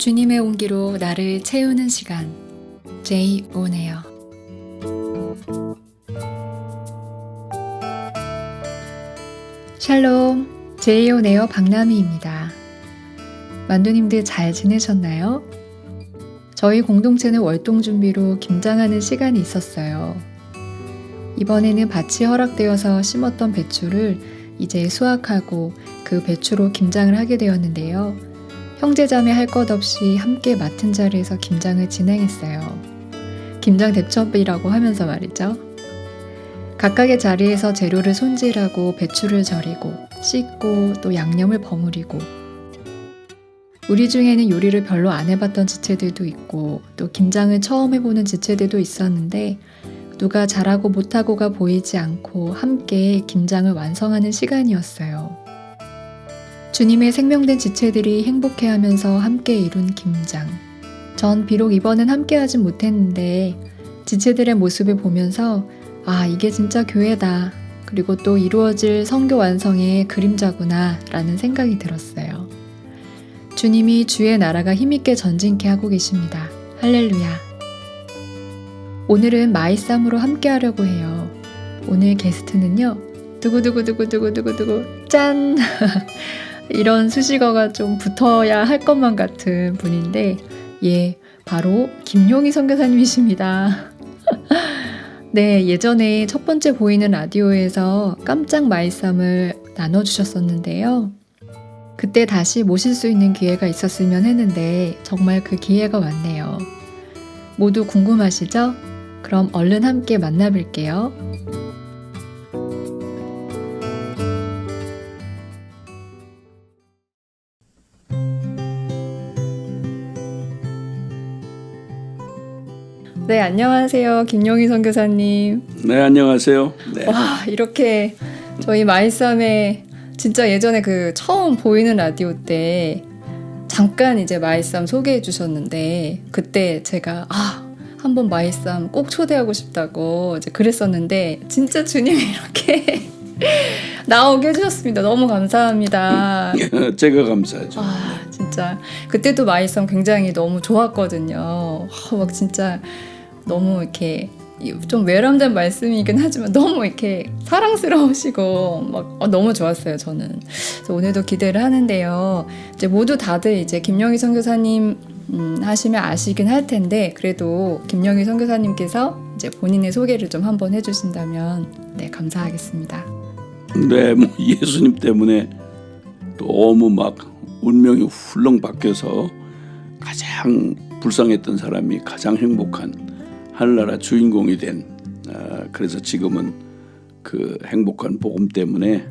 주님의 온기로 나를 채우는 시간. 제이 오네요. 샬롬, 제이 오네요 박나미입니다. 만두님들 잘 지내셨나요? 저희 공동체는 월동 준비로 김장하는 시간이 있었어요. 이번에는 밭이 허락되어서 심었던 배추를 이제 수확하고 그 배추로 김장을 하게 되었는데요. 형제자매 할 것 없이 함께 맡은 자리에서 김장을 진행했어요. 김장 대첩이라고 하면서 말이죠. 각각의 자리에서 재료를 손질하고 배추를 절이고 씻고 또 양념을 버무리고, 우리 중에는 요리를 별로 안 해봤던 지체들도 있고 또 김장을 처음 해보는 지체들도 있었는데, 누가 잘하고 못하고가 보이지 않고 함께 김장을 완성하는 시간이었어요. 주님의 생명된 지체들이 행복해하면서 함께 이룬 김장. 전 비록 이번엔 함께하진 못했는데 지체들의 모습을 보면서 이게 진짜 교회다. 그리고 또 이루어질 선교 완성의 그림자구나 라는 생각이 들었어요. 주님이 주의 나라가 힘있게 전진케 하고 계십니다. 할렐루야. 오늘은 마이쌈으로 함께 하려고 해요. 오늘 게스트는요. 두구두구두구두구두구두구 짠! 이런 수식어가 좀 붙어야 할 것만 같은 분인데, 바로 김용희 선교사님이십니다. 네, 예전에 첫 번째 보이는 라디오에서 깜짝 마이쌈을 나눠주셨었는데요. 그때 다시 모실 수 있는 기회가 있었으면 했는데 정말 그 기회가 왔네요. 모두 궁금하시죠? 그럼 얼른 함께 만나볼게요. 네, 안녕하세요. 김용희 선교사님. 네, 안녕하세요. 네. 와, 이렇게 저희 마이쌈에 진짜 예전에 그 처음 보이는 라디오 때 잠깐 이제 마이쌈 소개해 주셨는데, 그때 제가 한번 마이쌈 꼭 초대하고 싶다고 이제 그랬었는데, 진짜 주님이 이렇게 나오게 해주셨습니다. 너무 감사합니다. 제가 감사하죠. 진짜 그때도 마이쌈 굉장히 너무 좋았거든요. 막 진짜 너무 이렇게 좀 외람된 말씀이긴 하지만 너무 이렇게 사랑스러우시고 막 너무 좋았어요, 저는. 그래서 오늘도 기대를 하는데요. 이제 모두 다들 이제 김용희 선교사님 하시면 아시긴 할 텐데, 그래도 김용희 선교사님께서 이제 본인의 소개를 좀 한번 해주신다면 감사하겠습니다. 네, 예수님 때문에 너무 막 운명이 훌렁 바뀌어서 가장 불쌍했던 사람이 가장 행복한 하늘나라 주인공이 된, 그래서 지금은 그 행복한 복음 때문에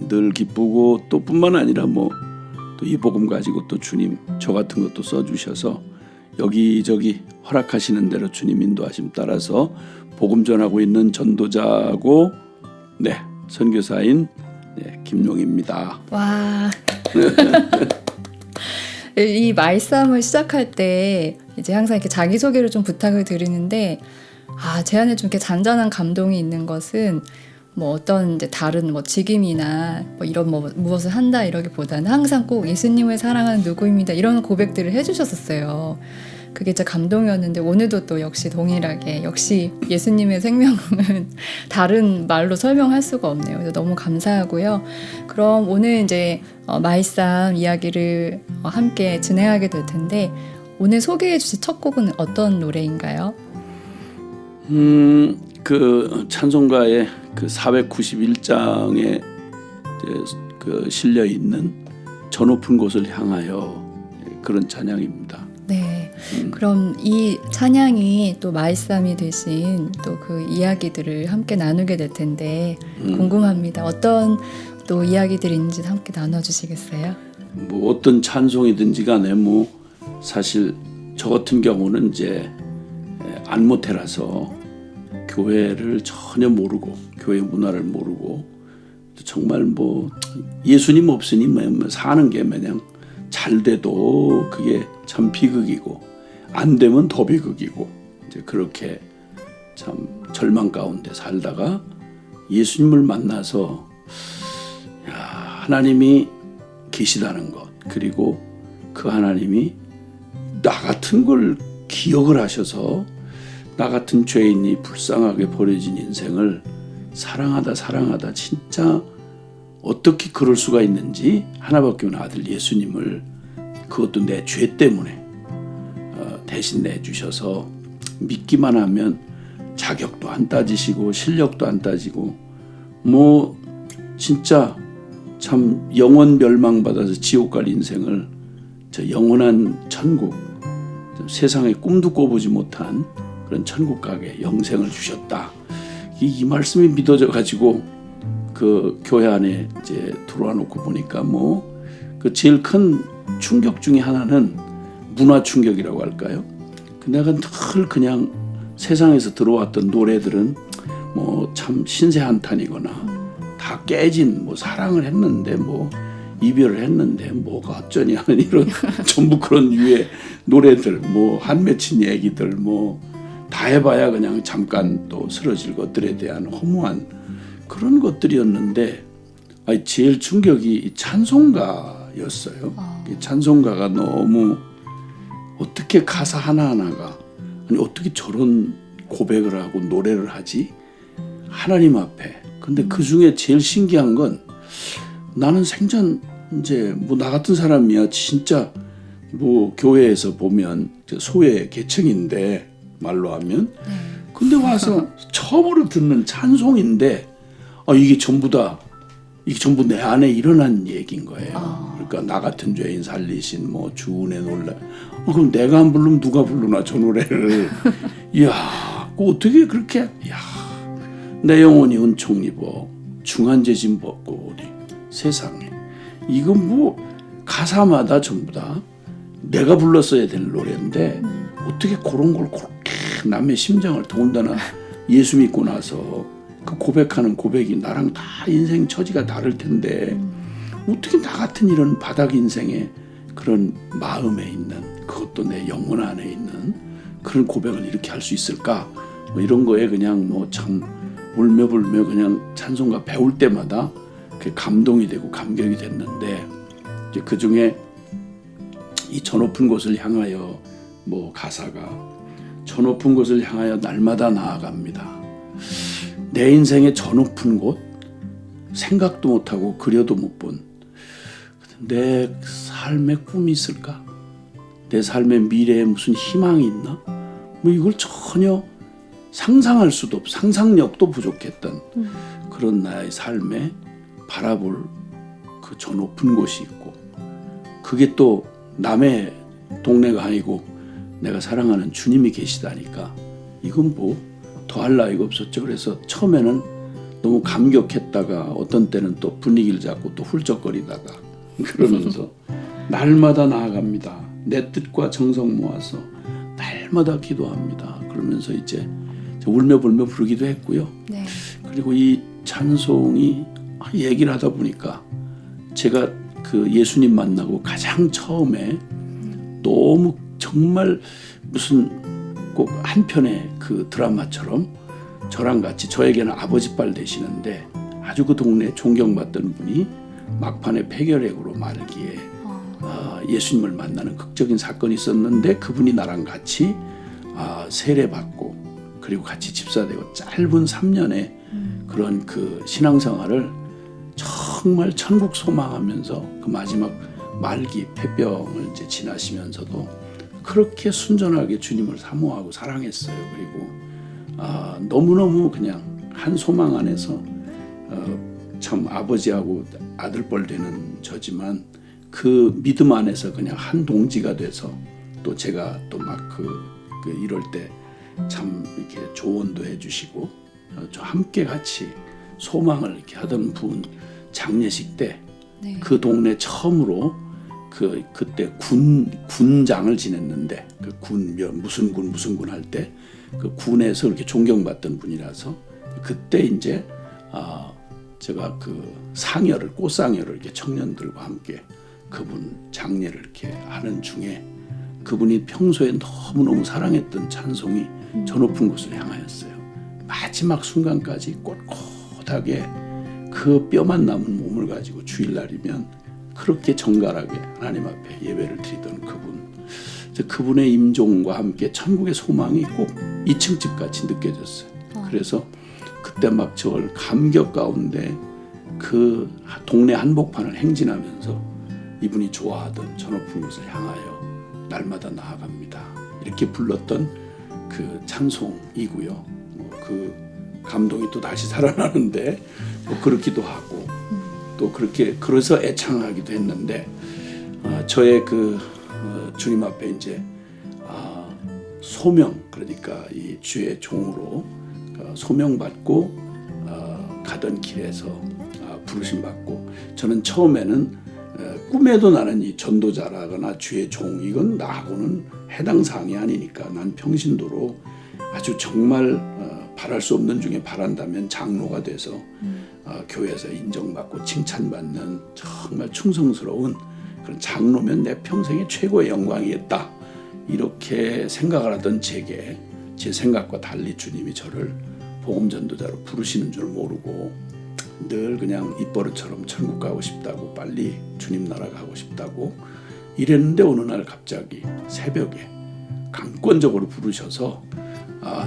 늘 기쁘고, 또 뿐만 아니라 또 이 복음 가지고 또 주님 저 같은 것도 써주셔서 여기저기 허락하시는 대로 주님 인도하심 따라서 복음 전하고 있는 전도자고 선교사인 김용희입니다. 와. 이 말씀을 시작할 때 이제 항상 이렇게 자기소개를 좀 부탁을 드리는데, 제 안에 좀 이렇게 잔잔한 감동이 있는 것은 어떤 이제 다른 직임이나 이런 무엇을 한다 이러기보다는 항상 꼭 예수님을 사랑하는 누구입니다 이런 고백들을 해주셨었어요. 그게 진짜 감동이었는데, 오늘도 또 역시 동일하게 역시 예수님의 생명은 다른 말로 설명할 수가 없네요. 그래서 너무 감사하고요. 그럼 오늘 이제 마이쌈 이야기를 함께 진행하게 될 텐데, 오늘 소개해 주실 첫 곡은 어떤 노래인가요? 그 찬송가의 그 491장에 그 실려 있는 저 높은 곳을 향하여, 그런 찬양입니다. 네, 그럼 이 찬양이 또 마이쌈이 되신 또 그 이야기들을 함께 나누게 될 텐데 궁금합니다. 어떤 또 이야기들이 있는지 함께 나눠주시겠어요? 어떤 찬송이든지 간에 사실 저 같은 경우는 이제 안모태라서 교회를 전혀 모르고 교회 문화를 모르고 정말 예수님 없으니 사는 게 마냥 잘 돼도 그게 참 비극이고 안 되면 더 비극이고, 이제 그렇게 참 절망 가운데 살다가 예수님을 만나서 하나님이 계시다는 것, 그리고 그 하나님이 나 같은 걸 기억을 하셔서 나 같은 죄인이 불쌍하게 버려진 인생을 사랑하다 진짜 어떻게 그럴 수가 있는지 하나밖에 없는 아들 예수님을 그것도 내 죄 때문에 대신 내주셔서 믿기만 하면 자격도 안 따지시고 실력도 안 따지고 뭐 진짜 참 영원 멸망받아서 지옥 갈 인생을 저 영원한 천국 세상에 꿈도 꿔보지 못한 그런 천국 가게 영생을 주셨다. 이 말씀이 믿어져 가지고 그 교회 안에 이제 들어와 놓고 보니까 뭐 그 제일 큰 충격 중에 하나는 문화 충격이라고 할까요? 내가 늘 그냥 세상에서 들어왔던 노래들은 뭐 참 신세한탄이거나 다 깨진 뭐 사랑을 했는데 뭐 이별을 했는데 뭐가 어쩌니 하는 이런 전부 그런 유의 노래들 뭐 한 맺힌 얘기들 뭐 다 해봐야 그냥 잠깐 또 쓰러질 것들에 대한 허무한 그런 것들이었는데 제일 충격이 찬송가였어요. 이 찬송가가 너무 어떻게 가사 하나하나가 아니 어떻게 저런 고백을 하고 노래를 하지? 하나님 앞에. 근데 그 중에 제일 신기한 건 나는 생전 이제 뭐 나 같은 사람이야 진짜 뭐 교회에서 보면 소외 계층인데 말로 하면 근데 와서 처음으로 듣는 찬송인데 이게 전부 내 안에 일어난 얘기인 거예요. 그러니까 나 같은 죄인 살리신 뭐 주은혜 놀라. 그럼 내가 안 부르면 누가 부르나 저 노래를. 이야, 어떻게 그렇게? 이야, 내 영혼이 은총 입어 중한 죄짐 벗고 오리 세상에. 이건 뭐 가사마다 전부 다 내가 불렀어야 될 노래인데 어떻게 그런 걸 그렇게 남의 심정을 더군다나 예수 믿고 나서 그 고백하는 고백이 나랑 다 인생 처지가 다를 텐데 어떻게 나 같은 이런 바닥 인생에 그런 마음에 있는 그것도 내 영혼 안에 있는 그런 고백을 이렇게 할 수 있을까? 뭐 이런 거에 그냥 뭐 참 울며불며 그냥 찬송가 배울 때마다 감동이 되고 감격이 됐는데 이제 그 중에 이 저 높은 곳을 향하여 뭐 가사가 저 높은 곳을 향하여 날마다 나아갑니다. 내 인생의 저 높은 곳 생각도 못하고 그려도 못 본 내 삶의 꿈이 있을까? 내 삶의 미래에 무슨 희망이 있나? 뭐 이걸 전혀 상상할 수도 없고 상상력도 부족했던 그런 나의 삶에 바라볼 그 저 높은 곳이 있고 그게 또 남의 동네가 아니고 내가 사랑하는 주님이 계시다니까 이건 뭐 더할 나위가 없었죠. 그래서 처음에는 너무 감격했다가 어떤 때는 또 분위기를 잡고 또 훌쩍거리다가 그러면서 날마다 나아갑니다. 내 뜻과 정성 모아서 날마다 기도합니다. 그러면서 이제 울며불며 부르기도 했고요. 네. 그리고 이 찬송이 얘기를 하다 보니까 제가 그 예수님 만나고 가장 처음에 너무 정말 무슨 꼭 한편의 그 드라마처럼 저랑 같이 저에게는 아버지빨 되시는데 아주 그 동네에 존경받던 분이 막판에 폐결핵으로 말기에 예수님을 만나는 극적인 사건이 있었는데 그분이 나랑 같이 세례받고 그리고 같이 집사되고 짧은 3년의 그런 그 신앙생활을 정말 천국 소망하면서 그 마지막 말기 폐병을 이제 지나시면서도 그렇게 순전하게 주님을 사모하고 사랑했어요. 그리고 너무너무 그냥 한 소망 안에서 참 아버지하고 아들뻘 되는 저지만 그 믿음 안에서 그냥 한 동지가 돼서 또 제가 또 막 그 이럴 때 참 이렇게 조언도 해주시고 저 함께 같이 소망을 이렇게 하던 분 장례식 때 그 동네 처음으로 그때 군장을 지냈는데 그 무슨 군 할 때 그 군에서 이렇게 존경받던 분이라서 그때 이제 제가 그 꽃상여를 이렇게 청년들과 함께 그분 장례를 이렇게 하는 중에 그분이 평소에 너무너무 사랑했던 찬송이 저 높은 곳을 향하였어요. 마지막 순간까지 꼿꼿하게 그 뼈만 남은 몸을 가지고 주일날이면 그렇게 정갈하게 하나님 앞에 예배를 드리던 그분 그래서 그분의 임종과 함께 천국의 소망이 꼭 2층 집 같이 느껴졌어요. 그래서 그때 막 저걸 감격 가운데 그 동네 한복판을 행진하면서 이분이 좋아하던 저 높은 곳을 향하여 날마다 나아갑니다. 이렇게 불렀던 그 찬송이고요. 그 감동이 또 다시 살아나는데 그렇기도 하고 또 그렇게 그래서 애창하기도 했는데 저의 그 주님 앞에 이제 소명, 그러니까 이 주의 종으로 소명받고 가던 길에서 부르심 받고, 저는 처음에는 꿈에도 나는 이 전도자라거나 주의 종, 이건 나하고는 해당 사항이 아니니까 난 평신도로 아주 정말 바랄 수 없는 중에 바란다면 장로가 돼서 교회에서 인정받고 칭찬받는 정말 충성스러운 그런 장로면 내 평생의 최고의 영광이겠다, 이렇게 생각을 하던 제게 제 생각과 달리 주님이 저를 복음전도자로 부르시는 줄 모르고 늘 그냥 입버릇처럼 천국 가고 싶다고, 빨리 주님 나라 가고 싶다고 이랬는데, 어느 날 갑자기 새벽에 강권적으로 부르셔서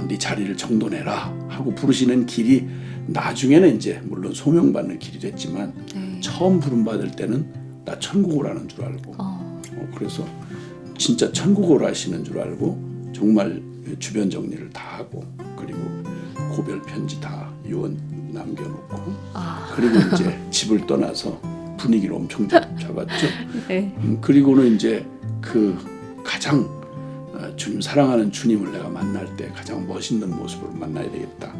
네 자리를 정돈해라 하고 부르시는 길이 나중에는 이제 물론 소명받는 길이 됐지만 처음 부름받을 때는 나 천국을 하는 줄 알고 그래서 진짜 천국을 하시는 줄 알고 정말 주변 정리를 다 하고, 그리고 고별 편지 다 유언 남겨놓고 그리고 이제 집을 떠나서 분위기를 엄청 잡았죠. 그리고는 이제 그 가장 주님 사랑하는 주님을 내가 만날 때 가장 멋있는 모습으로 만나야 되겠다.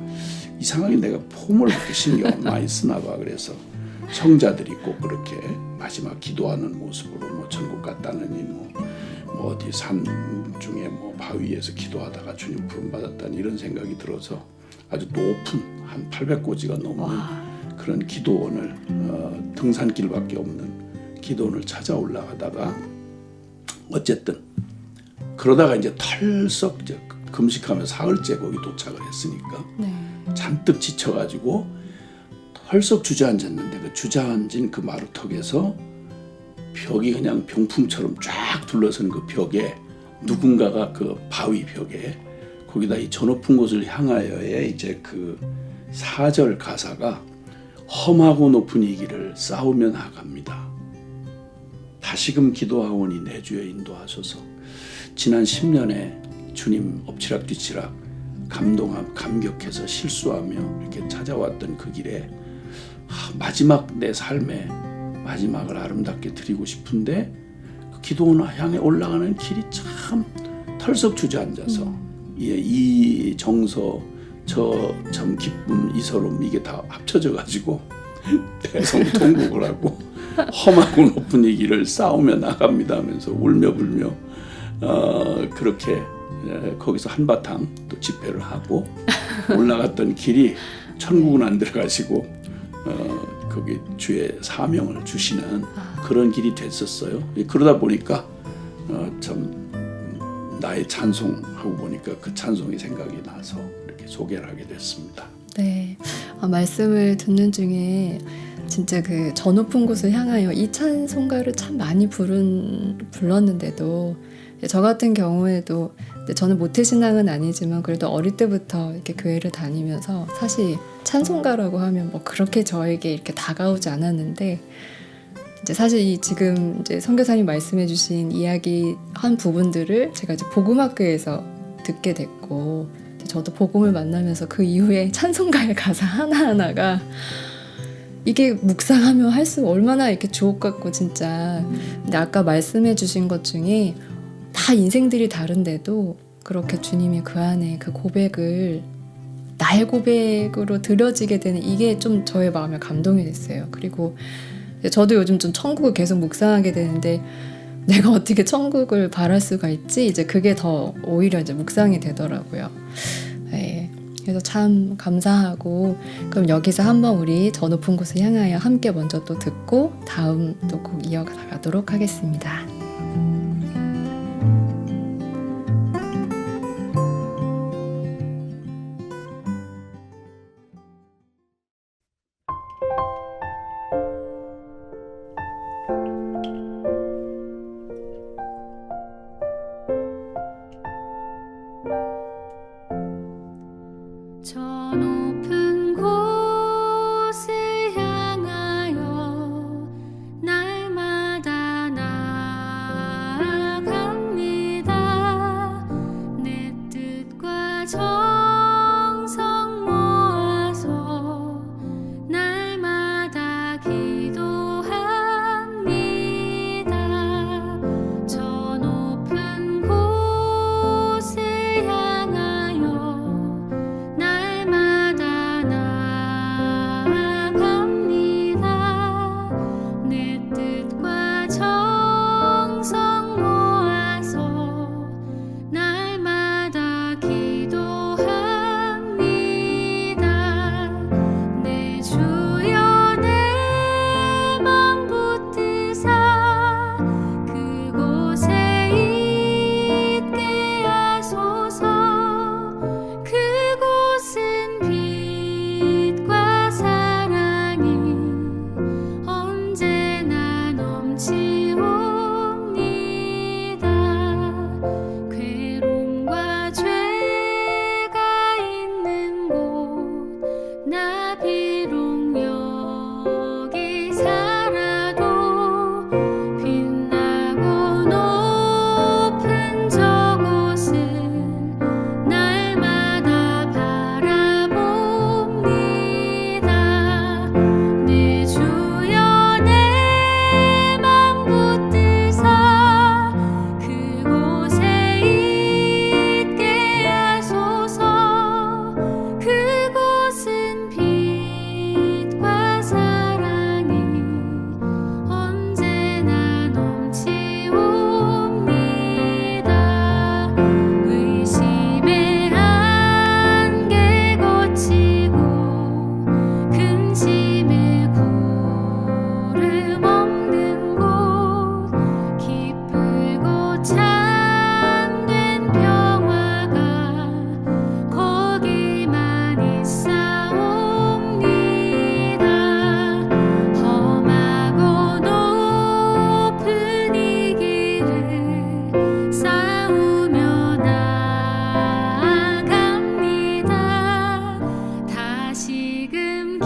이상하게 내가 폼을 그렇게 신경 많이 쓰나 봐. 그래서 성자들이 꼭 그렇게 마지막 기도하는 모습으로 뭐 천국 갔다느니 뭐 어디 산 중에 뭐 바위에서 기도하다가 주님 부름 받았다는 이런 생각이 들어서 아주 높은 한 800고지가 넘는 그런 기도원을 등산길밖에 없는 기도원을 찾아 올라가다가 어쨌든 그러다가 이제 털썩 이제 금식하며 사흘째 거기 도착을 했으니까 잔뜩 지쳐가지고 털썩 주저앉았는데, 그 주저앉은 그 마루턱에서 벽이 그냥 병풍처럼 쫙 둘러선 그 벽에 누군가가 그 바위 벽에 거기다 이 저 높은 곳을 향하여의 이제 그 4절 가사가 험하고 높은 이 길을 싸우며 나아갑니다. 다시금 기도하오니 내 주여 인도하소서. 지난 10년에 주님 엎치락뒤치락 감격해서 실수하며 이렇게 찾아왔던 그 길에 마지막 내 삶의 마지막을 아름답게 드리고 싶은데 그 기도원 향해 올라가는 길이 참 털썩 주저앉아서 이 정서 저 참 기쁨 이 서름 이게 다 합쳐져 가지고 대성통곡을 하고 험하고 높은 이 길을 싸우며 나갑니다 하면서 울며 불며 그렇게 거기서 한바탕 또 집회를 하고 올라갔던 길이 천국은 안 들어가시고 거기 주의 사명을 주시는 그런 길이 됐었어요. 그러다 보니까 참 나의 찬송하고 보니까 그 찬송이 생각이 나서 이렇게 소개를 하게 됐습니다. 네, 말씀을 듣는 중에 진짜 그 저 높은 곳을 향하여 이 찬송가를 참 많이 불렀는데도, 저 같은 경우에도 저는 모태신앙은 아니지만 그래도 어릴 때부터 이렇게 교회를 다니면서 사실 찬송가라고 하면 뭐 그렇게 저에게 이렇게 다가오지 않았는데, 이제 사실 이 지금 이제 선교사님 말씀해주신 이야기 한 부분들을 제가 이제 복음학교에서 듣게 됐고, 저도 복음을 만나면서 그 이후에 찬송가의 가사 하나하나가 이게 묵상하면 할수록 얼마나 이렇게 주옥 같고 진짜. 근데 아까 말씀해주신 것 중에 다 인생들이 다른데도 그렇게 주님이 그 안에 그 고백을 나의 고백으로 들여지게 되는 이게 좀 저의 마음에 감동이 됐어요. 그리고 저도 요즘 좀 천국을 계속 묵상하게 되는데 내가 어떻게 천국을 바랄 수가 있지? 이제 그게 더 오히려 이제 묵상이 되더라고요. 네. 그래서 참 감사하고, 그럼 여기서 한번 우리 저 높은 곳을 향하여 함께 먼저 또 듣고 다음 또 곡 이어가도록 하겠습니다. 넘치옵니다. 괴로움과 죄가 있는 곳 나 비록 여기 살아도 빛나고 높은 저곳을 날마다 바라봅니다. 내 주여 내 맘 붙드사 그곳에 있게 하소서. 그곳은 빛과 사랑이 언제나 넘치옵니다. 의심의 안개 거치고 근심의 구름 없는 곳 기쁘고 참된 평화가 거기만 있사옵니다. 험하고 높은 이 길을 싸우며 나아갑니다. 다시금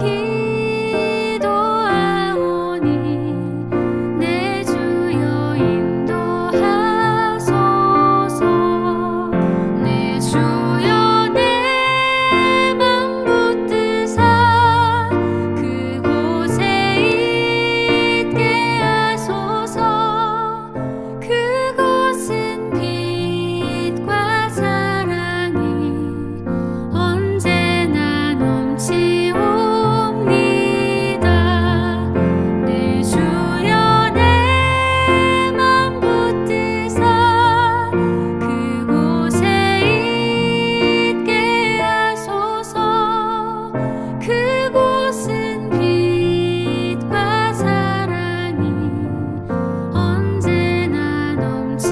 기도하오니 내 주여 인도하소서. 내 주여 내 맘 붙드사 그곳에 있게 하소서. 그곳은 빛과 사랑이 언제나 넘치옵니다. 내 주여 내 맘 붙드사 그곳에 있게 하소서. 그곳은 빛과 사랑이 언제나 넘치옵니다.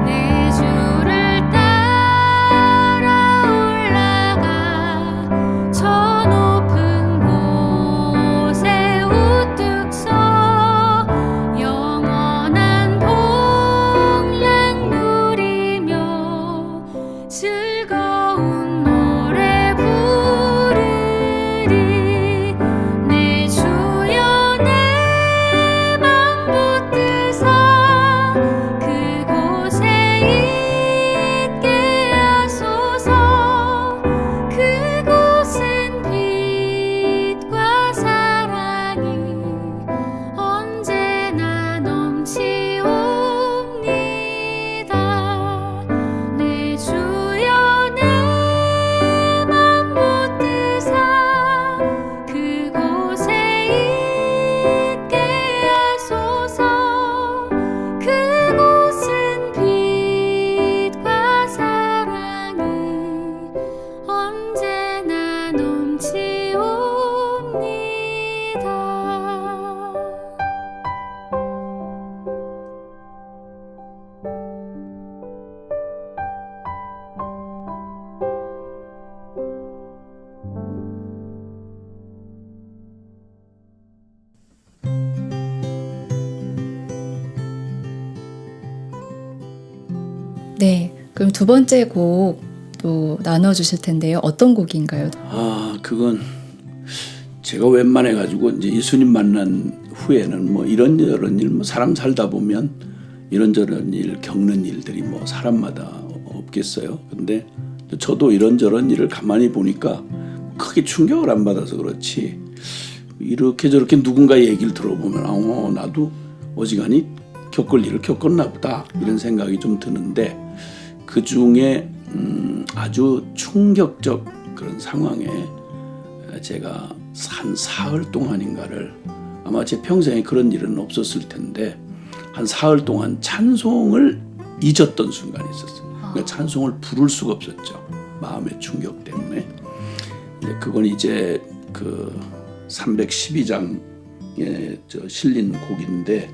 내 주를 따라 올라가 저 높은 곳에 우뚝 서 영원한 복락 누리며 즐거운 노래 부르리. 내 주여 내 맘 붙드사 그곳에 있게 하소서. 그곳은 빛과 사랑이 언제나 넘치옵니다. 내 주여 내 맘 붙드사 그곳에 있게 하소서. 그곳은 빛과 사랑이 언제나 넘치옵니다. 네, 그럼 두 번째 곡 또 나눠주실 텐데요. 어떤 곡인가요? 그건 제가 웬만해 가지고 이제 예수님 만난 후에는 뭐 이런저런 일, 뭐 사람 살다 보면 이런저런 일 겪는 일들이 뭐 사람마다 없겠어요. 근데 저도 이런저런 일을 가만히 보니까 크게 충격을 안 받아서 그렇지, 이렇게 저렇게 누군가 얘기를 들어보면 나도 어지간히 겪을 일을 겪었나 보다 이런 생각이 좀 드는데, 그 중에 아주 충격적 그런 상황에 제가 한 사흘 동안인가를, 아마 제 평생에 그런 일은 없었을 텐데 한 사흘 동안 찬송을 잊었던 순간이 있었어요. 그러니까 찬송을 부를 수가 없었죠. 마음의 충격 때문에. 그건 이제 그 312장에 실린 곡인데,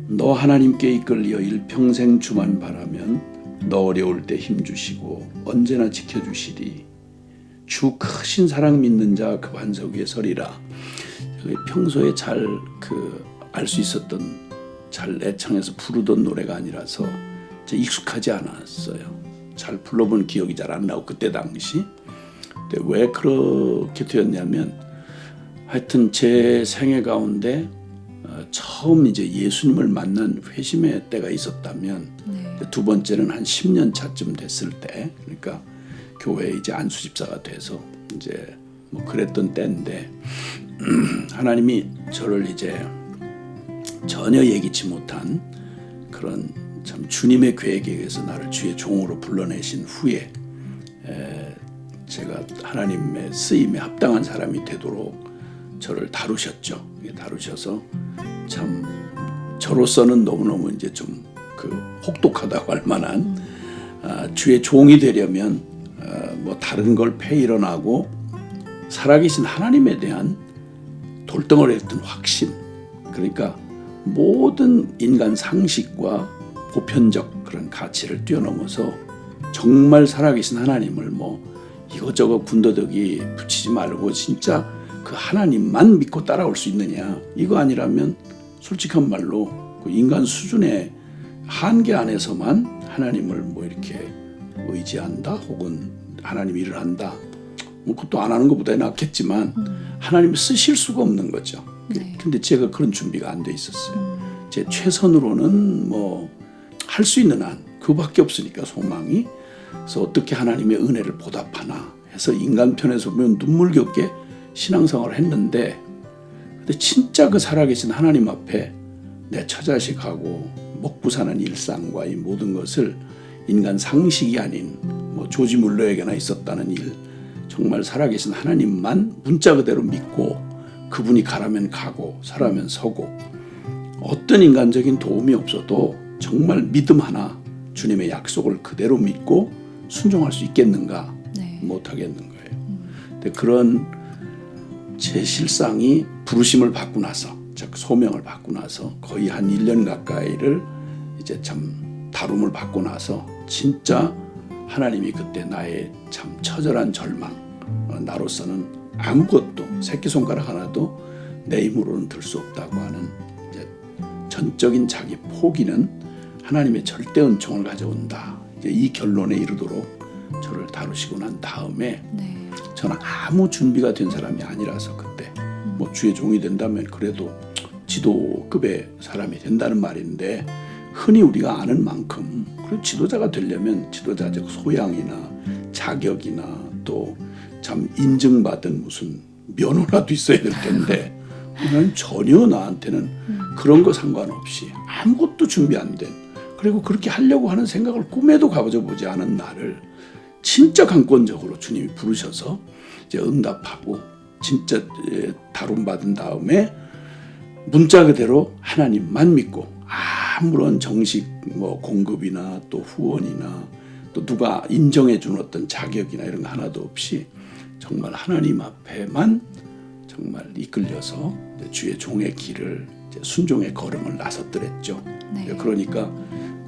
너 하나님께 이끌려 일평생 주만 바라면 너 어려울 때 힘주시고 언제나 지켜주시리. 주 크신 사랑 믿는 자 그 반석 위에 서리라. 평소에 잘 알 수 있었던 잘 애창해서 부르던 노래가 아니라서 익숙하지 않았어요. 잘 불러본 기억이 잘 안 나고 그때 당시. 근데 왜 그렇게 되었냐면 하여튼 제 생애 가운데 처음 이제 예수님을 만난 회심의 때가 있었다면 네. 두 번째는 한 10년 차쯤 됐을 때, 그러니까 교회에 이제 안수 집사가 돼서 이제 뭐 그랬던 때인데 하나님이 저를 이제 전혀 예기치 못한 그런 참 주님의 계획에 의해서 나를 주의 종으로 불러내신 후에 제가 하나님의 쓰임에 합당한 사람이 되도록 저를 다루셨죠. 다루셔서 참 저로서는 너무너무 이제 좀 혹독하다고 할 만한 주의 종이 되려면 뭐 다른 걸 패일어나고 살아계신 하나님에 대한 돌덩어리였던 확신, 그러니까 모든 인간 상식과 보편적 그런 가치를 뛰어넘어서 정말 살아계신 하나님을 뭐 이것저것 군더더기 붙이지 말고 진짜 그 하나님만 믿고 따라올 수 있느냐, 이거 아니라면 솔직한 말로 그 인간 수준의 한계 안에서만 하나님을 뭐 이렇게 의지한다 혹은 하나님 일을 한다, 뭐 그것도 안 하는 것보다 낫겠지만 하나님을 쓰실 수가 없는 거죠. 네. 근데 제가 그런 준비가 안 돼 있었어요. 제 최선으로는 뭐 할 수 있는 한 그밖에 없으니까 소망이. 그래서 어떻게 하나님의 은혜를 보답하나 해서 인간 편에서 보면 눈물겹게 신앙생활을 했는데, 근데 진짜 그 살아계신 하나님 앞에 내 처자식하고 먹고 사는 일상과 이 모든 것을 인간 상식이 아닌 뭐 조지 물러에게나 있었다는 일, 정말 살아계신 하나님만 문자 그대로 믿고 그분이 가라면 가고 서라면 서고 어떤 인간적인 도움이 없어도 정말 믿음 하나 주님의 약속을 그대로 믿고 순종할 수 있겠는가? 네. 못하겠는 거예요. 근데 그런 제 실상이 부르심을 받고 나서, 즉 소명을 받고 나서 거의 한 1년 가까이를 이제 참 다룸을 받고 나서 진짜 하나님이 그때 나의 참 처절한 절망, 나로서는 아무것도 새끼손가락 하나도 내 힘으로는 들 수 없다고 하는 이제 전적인 자기 포기는 하나님의 절대 은총을 가져온다, 이제 이 결론에 이르도록 저를 다루시고 난 다음에 네. 저는 아무 준비가 된 사람이 아니라서 그때 뭐 주의 종이 된다면 그래도 지도급의 사람이 된다는 말인데, 흔히 우리가 아는 만큼 그리고 지도자가 되려면 지도자적 소양이나 자격이나 또 참 인증받은 무슨 면허라도 있어야 될 텐데 나는 전혀 나한테는 그런 거 상관없이 아무것도 준비 안 된, 그리고 그렇게 하려고 하는 생각을 꿈에도 가져보지 않은 나를 진짜 강권적으로 주님이 부르셔서 이제 응답하고 진짜 다룸받은 다음에 문자 그대로 하나님만 믿고 아무런 정식 뭐 공급이나 또 후원이나 또 누가 인정해 준 어떤 자격이나 이런 거 하나도 없이 정말 하나님 앞에만 정말 이끌려서 주의 종의 길을 순종의 걸음을 나섰더랬죠. 네. 그러니까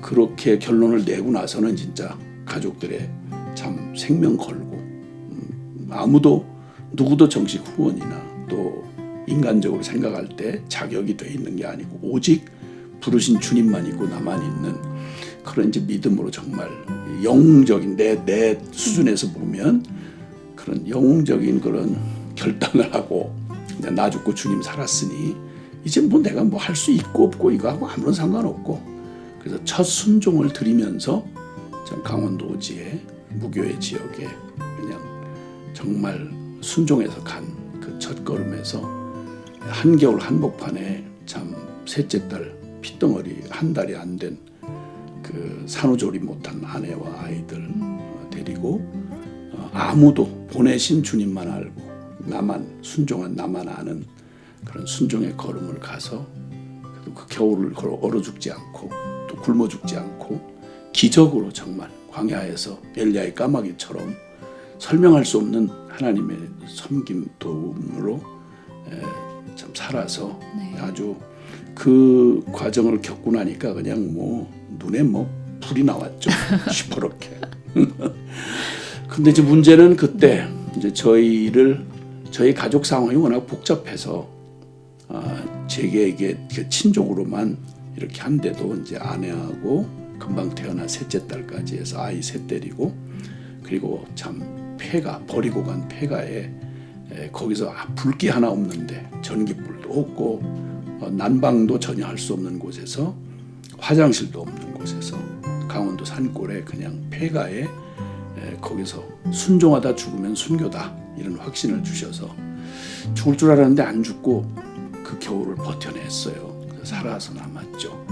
그렇게 결론을 내고 나서는 진짜 가족들의 참 생명 걸고 아무도 누구도 정식 후원이나 또 인간적으로 생각할 때 자격이 돼 있는 게 아니고 오직 부르신 주님만 있고 나만 있는 그런 이제 믿음으로 정말 영웅적인 내 수준에서 보면 그런 영웅적인 그런 결단을 하고 나 죽고 주님 살았으니 이제 뭐 내가 뭐 할 수 있고 없고 이거하고 아무런 상관없고, 그래서 첫 순종을 드리면서 전 강원도지의 무교의 지역에 그냥 정말 순종해서 간 그 첫 걸음에서 한겨울 한복판에 참 셋째 딸 핏덩어리 한 달이 안 된 그 산후조리 못한 아내와 아이들 데리고 아무도 보내신 주님만 알고 나만 순종한 나만 아는 그런 순종의 걸음을 가서 그 겨울을 얼어 죽지 않고 또 굶어 죽지 않고 기적으로 정말 광야에서 엘리야의 까마귀처럼 설명할 수 없는 하나님의 섬김 도움으로 참 살아서 네. 아주 그 과정을 겪고 나니까 그냥 뭐 눈에 뭐 불이 나왔죠. 시퍼렇게. 근데 이제 문제는 그때 이제 저희 가족 상황이 워낙 복잡해서 제게 친족으로만 이렇게 한데도 이제 아내하고 금방 태어난 셋째 딸까지 해서 아이 셋 데리고, 그리고 참 폐가, 버리고 간 폐가에 거기서 불기 하나 없는데, 전기불도 없고 난방도 전혀 할 수 없는 곳에서, 화장실도 없는 곳에서, 강원도 산골에 그냥 폐가에 거기서 순종하다 죽으면 순교다 이런 확신을 주셔서 죽을 줄 알았는데 안 죽고 그 겨울을 버텨냈어요. 살아서 남았죠.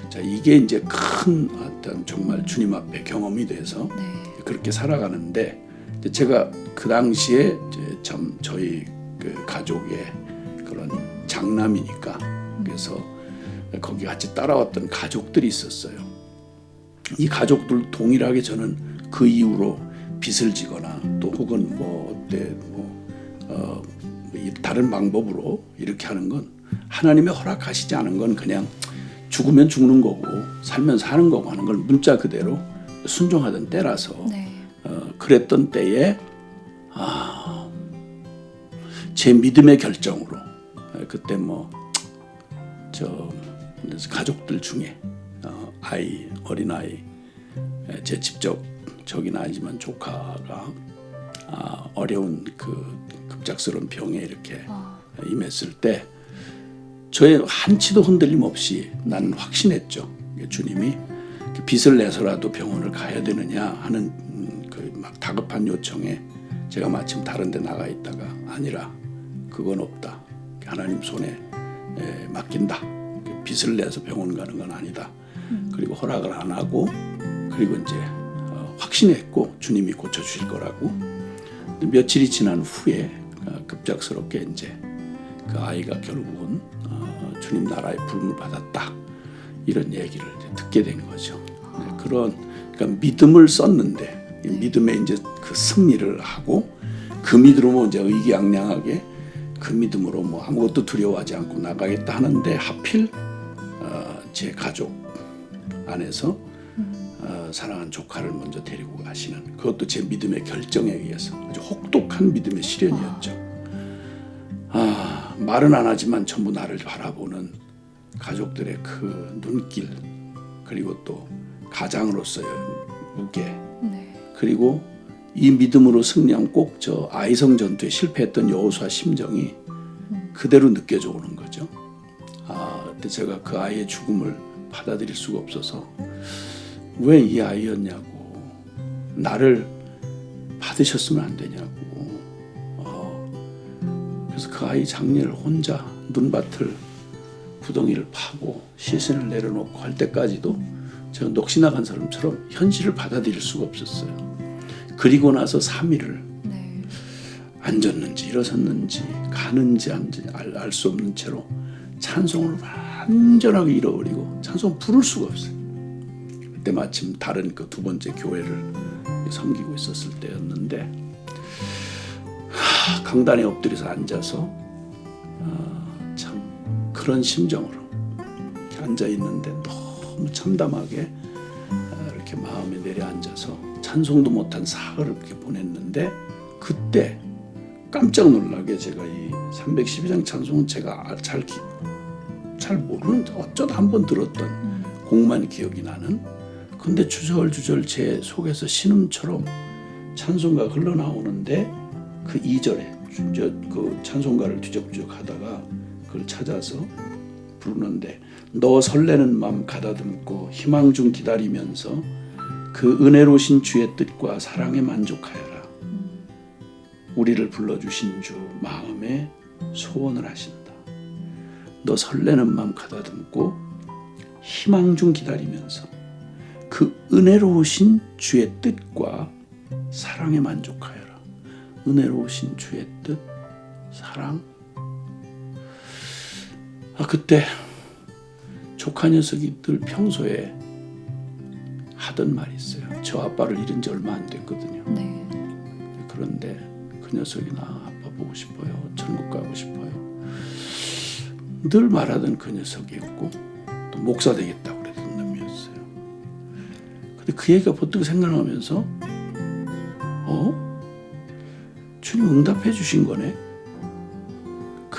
자, 이게 이제 큰 어떤 정말 주님 앞에 경험이 돼서 네. 그렇게 살아가는데, 제가 그 당시에 이제 참 저희 그 가족의 그런 장남이니까, 그래서 거기 같이 따라왔던 가족들이 있었어요. 이 가족들 동일하게 저는 그 이후로 빚을 지거나 또 혹은 다른 방법으로 이렇게 하는 건 하나님의 허락하시지 않은 건 그냥 죽으면 죽는 거고 살면 사는 거고 하는 걸 문자 그대로 순종하던 때라서 네. 그랬던 때에 제 믿음의 결정으로 그때 가족들 중에 어린아이, 제 직접적인 아니지만 조카가 어려운 그 급작스러운 병에 이렇게 임했을 때 저의 한치도 흔들림 없이 나는 확신했죠. 주님이 빚을 내서라도 병원을 가야 되느냐 하는 그 막 다급한 요청에 제가 마침 다른 데 나가 있다가, 아니라 그건 없다. 하나님 손에 맡긴다. 빚을 내서 병원 가는 건 아니다. 그리고 허락을 안 하고, 그리고 이제 확신했고 주님이 고쳐주실 거라고. 며칠이 지난 후에 급작스럽게 이제 그 아이가 결국은 주님 나라의 부름을 받았다, 이런 얘기를 이제 듣게 된 거죠. 그러니까 믿음을 썼는데, 믿음의 이제 그 승리를 하고, 그 믿음으로 이제 의기양양하게 그 믿음으로 아무것도 두려워하지 않고 나가겠다 하는데, 하필 제 가족 안에서 사랑하는 조카를 먼저 데리고 가시는, 그것도 제 믿음의 결정에 의해서 아주 혹독한 믿음의 시련이었죠. 말은 안 하지만 전부 나를 바라보는 가족들의 그 눈길, 그리고 또 가장으로서의 무게, 네. 그리고 이 믿음으로 승리한 꼭 저 아이성 전투에 실패했던 여호수아 심정이 그대로 느껴져 오는 거죠. 근데 제가 그 아이의 죽음을 받아들일 수가 없어서, 왜 이 아이였냐고, 나를 받으셨으면 안 되냐고. 그래서 그 아이 장례를 혼자 눈밭을 구덩이를 파고 시신을 내려놓고 할 때까지도 제가 넋이 나간 사람처럼 현실을 받아들일 수가 없었어요. 그리고 나서 3일을 네. 앉았는지 일어섰는지 가는지 알 수 없는 채로 찬송을 완전하게 잃어버리고 찬송 부를 수가 없어요. 그때 마침 다른 그 두 번째 교회를 섬기고 있었을 때였는데, 강단에 엎드려서 앉아서 참 그런 심정으로 이렇게 앉아 있는데 너무 참담하게 이렇게 마음에 내려앉아서 찬송도 못한 사흘을 이렇게 보냈는데, 그때 깜짝 놀라게 제가 이 312장 찬송은 제가 잘 모르는, 어쩌다 한번 들었던 곡만 기억이 나는, 근데 주절주절 제 속에서 신음처럼 찬송가 흘러나오는데, 그 2절에 그 찬송가를 뒤적뒤적 하다가 그걸 찾아서 부르는데, 너 설레는 마음 가다듬고 희망 중 기다리면서 그 은혜로우신 주의 뜻과 사랑에 만족하여라. 우리를 불러주신 주 마음에 소원을 하신다. 너 설레는 마음 가다듬고 희망 중 기다리면서 그 은혜로우신 주의 뜻과 사랑에 만족하여라. 은혜로우신 주의 뜻, 사랑. 그때 조카 녀석이 늘 평소에 하던 말이 있어요. 저 아빠를 잃은 지 얼마 안 됐거든요. 네. 그런데 그 녀석이 나 아빠 보고 싶어요. 천국 가고 싶어요. 늘 말하던 그 녀석이었고, 또 목사 되겠다고 그랬던 놈이었어요. 근데 그 얘기가 버뜩 생각나면서 주님 응답해 주신 거네.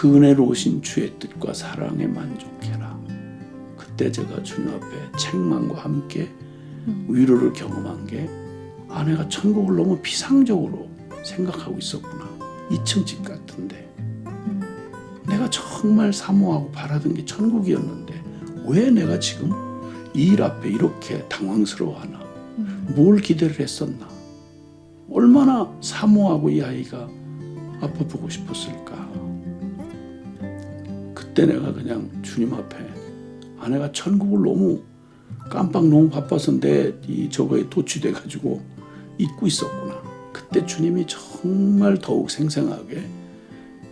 그 은혜로우신 주의 뜻과 사랑에 만족해라. 그때 제가 주님 앞에 책망과 함께 위로를 경험한 게 내가 천국을 너무 비상적으로 생각하고 있었구나. 2층 집 같은데 내가 정말 사모하고 바라던 게 천국이었는데 왜 내가 지금 이 일 앞에 이렇게 당황스러워하나. 뭘 기대를 했었나. 얼마나 사모하고 이 아이가 아빠 보고 싶었을까. 그때 내가 그냥 주님 앞에 내가 천국을 깜빡 너무 바빠서 저거에 도취돼가지고 잊고 있었구나. 그때 주님이 정말 더욱 생생하게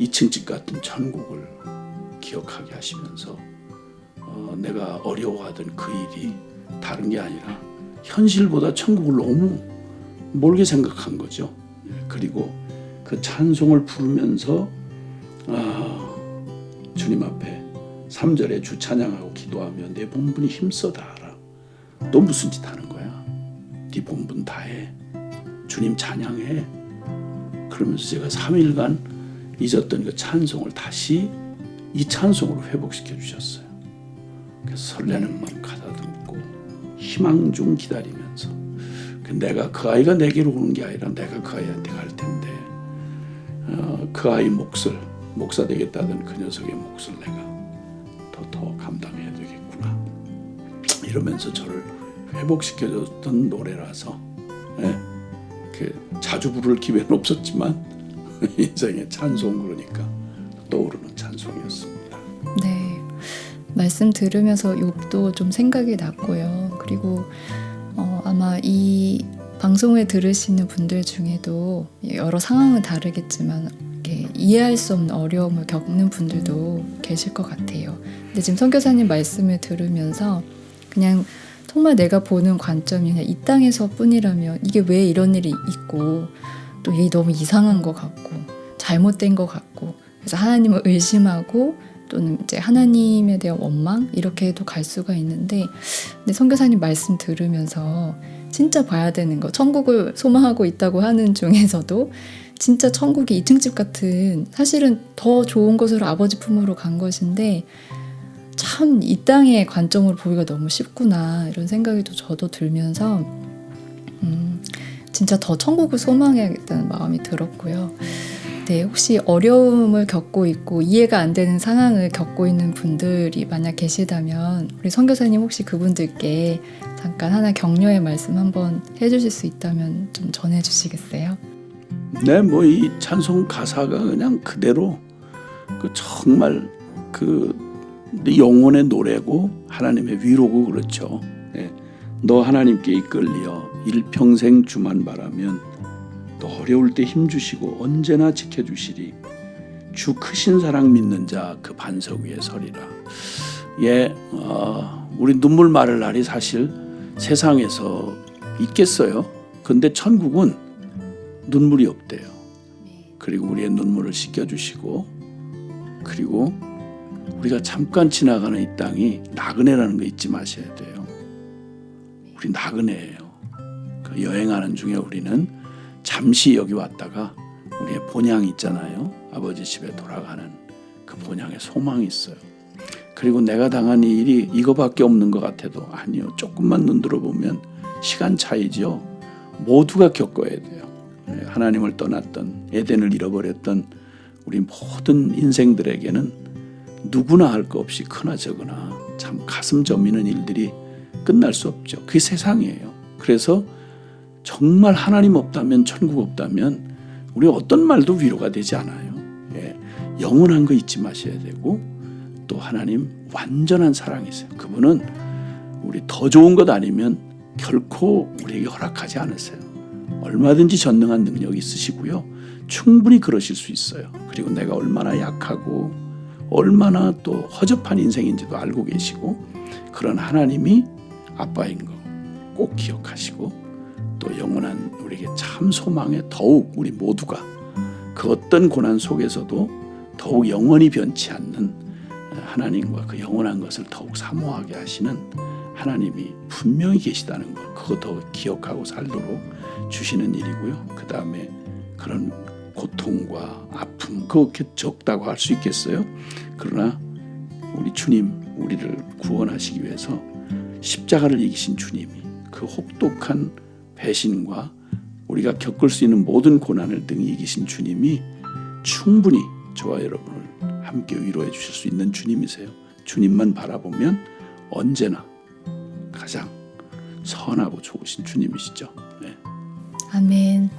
2층 집 같은 천국을 기억하게 하시면서 내가 어려워하던 그 일이 다른 게 아니라 현실보다 천국을 너무 멀게 생각한 거죠. 그리고 그 찬송을 부르면서 주님 앞에 3절에 주 찬양하고 기도하며 내 본분이 힘써 다하라. 너 무슨 짓 하는 거야? 네 본분 다해. 주님 찬양해. 그러면서 제가 3일간 잊었던 그 찬송을 다시 이 찬송으로 회복시켜 주셨어요. 그래서 설레는 마음 가다듬고 희망 중 기다리면서 내가 그 아이가 내게로 오는 게 아니라 내가 그 아이한테 갈 텐데 그 아이 몫을 목사 되겠다던 그 녀석의 몫을 내가 더 감당해야 되겠구나. 이러면서 저를 회복시켜줬던 노래라서 자주 부를 기회는 없었지만 인생의 찬송 그러니까 떠오르는 찬송이었습니다. 네, 말씀 들으면서 욥도 좀 생각이 났고요. 그리고 아마 이 방송을 들으시는 분들 중에도 여러 상황은 다르겠지만 이해할 수 없는 어려움을 겪는 분들도 계실 것 같아요. 근데 지금 선교사님 말씀을 들으면서 그냥 정말 내가 보는 관점이 그냥 이 땅에서 뿐이라면 이게 왜 이런 일이 있고 또 이게 너무 이상한 것 같고 잘못된 것 같고 그래서 하나님을 의심하고 또는 이제 하나님에 대한 원망 이렇게도 갈 수가 있는데 근데 선교사님 말씀 들으면서 진짜 봐야 되는 거 천국을 소망하고 있다고 하는 중에서도 진짜 천국이 2층 집 같은 사실은 더 좋은 곳으로 아버지 품으로 간 것인데 참 이 땅의 관점으로 보기가 너무 쉽구나 이런 생각이 또 저도 들면서 진짜 더 천국을 소망해야겠다는 마음이 들었고요. 네, 혹시 어려움을 겪고 있고 이해가 안 되는 상황을 겪고 있는 분들이 만약 계시다면 우리 선교사님 혹시 그분들께 잠깐 하나 격려의 말씀 한번 해주실 수 있다면 좀 전해주시겠어요? 네, 이 찬송 가사가 그냥 그대로 정말 영혼의 노래고 하나님의 위로고 그렇죠. 네, 너 하나님께 이끌리어 일평생 주만 바라면 또 어려울 때 힘주시고 언제나 지켜주시리. 주 크신 사랑 믿는 자 그 반석 위에 서리라. 우리 눈물 마를 날이 사실 세상에서 있겠어요. 근데 천국은 눈물이 없대요. 그리고 우리의 눈물을 씻겨주시고 그리고 우리가 잠깐 지나가는 이 땅이 나그네라는 거 잊지 마셔야 돼요. 우리 나그네예요. 여행하는 중에 우리는 잠시 여기 왔다가 우리의 본향이 있잖아요. 아버지 집에 돌아가는 그 본향의 소망이 있어요. 그리고 내가 당한 이 일이 이거밖에 없는 것 같아도 아니요. 조금만 눈 들어보면 시간 차이죠. 모두가 겪어야 돼요. 하나님을 떠났던 에덴을 잃어버렸던 우리 모든 인생들에게는 누구나 할 거 없이 크나 적으나 참 가슴 저미는 일들이 끝날 수 없죠. 그게 세상이에요. 그래서 정말 하나님 없다면 천국 없다면 우리 어떤 말도 위로가 되지 않아요. 영원한 거 잊지 마셔야 되고 또 하나님 완전한 사랑이세요. 그분은 우리 더 좋은 것 아니면 결코 우리에게 허락하지 않으세요. 얼마든지 전능한 능력이 있으시고요. 충분히 그러실 수 있어요. 그리고 내가 얼마나 약하고 얼마나 또 허접한 인생인지도 알고 계시고 그런 하나님이 아빠인 거 꼭 기억하시고 또 영원한 우리에게 참 소망에 더욱 우리 모두가 그 어떤 고난 속에서도 더욱 영원히 변치 않는 하나님과 그 영원한 것을 더욱 사모하게 하시는 하나님이 분명히 계시다는 것 그거 더 기억하고 살도록 주시는 일이고요. 그 다음에 그런 고통과 아픔 그렇게 적다고 할 수 있겠어요? 그러나 우리 주님 우리를 구원하시기 위해서 십자가를 이기신 주님이 그 혹독한 배신과 우리가 겪을 수 있는 모든 고난을 등이 이기신 주님이 충분히 저와 여러분을 함께 위로해 주실 수 있는 주님이세요. 주님만 바라보면 언제나 가장 선하고 좋으신 주님이시죠. 네. 아멘.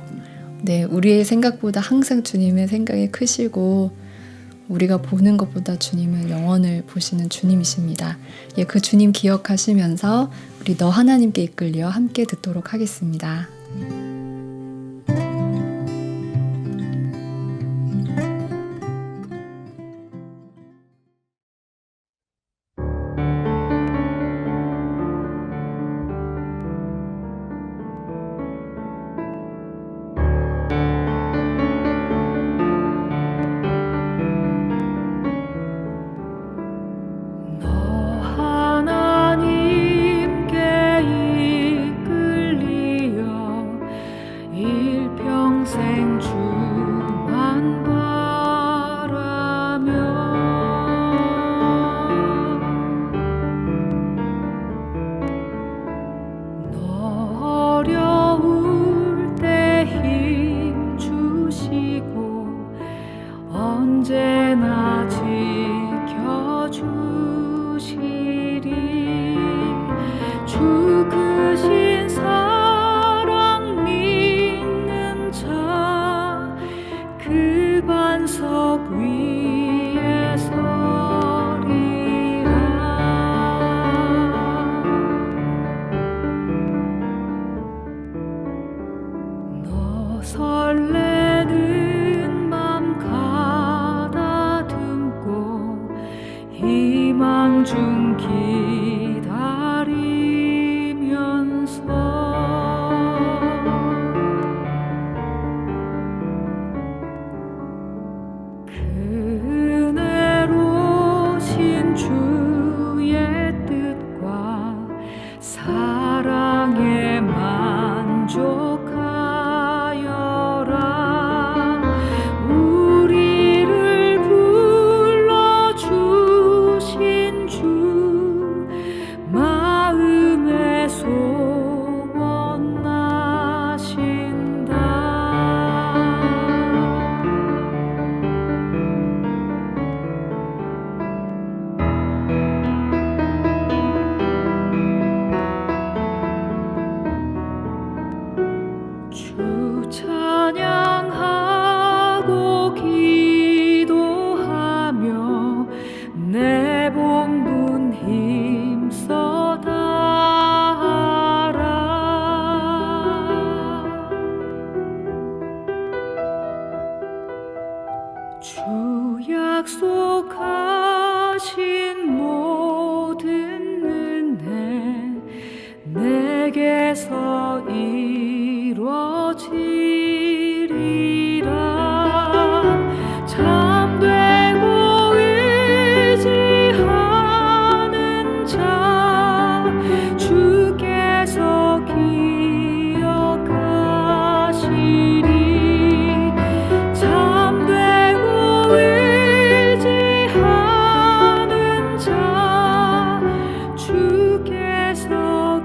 네, 우리의 생각보다 항상 주님의 생각이 크시고 우리가 보는 것보다 주님은 영원을 보시는 주님이십니다. 예, 그 주님 기억하시면서 우리 너 하나님께 이끌려 함께 듣도록 하겠습니다. 너 하나님께 이끌리어 일평생 주만 바라며 너 어려울 때 힘 주시고 언제나 지켜주시리 주 크신 사랑 믿는 자 그 반석 위에 서리라 너 설레는 맘 가다듬고 희망 중 기다리면서 그네로신 주의 뜻과 사랑에 만족하여라 우리를 불러주신 주 마음에 소원하신다 주 찬양하고 기도하며 내 본분 힘써 다하라 주 약속하신 모든 은혜 내게서 이루어지리라 참되고 의지하는 자 주께서 기억하시리 참되고 의지하는 자 주께서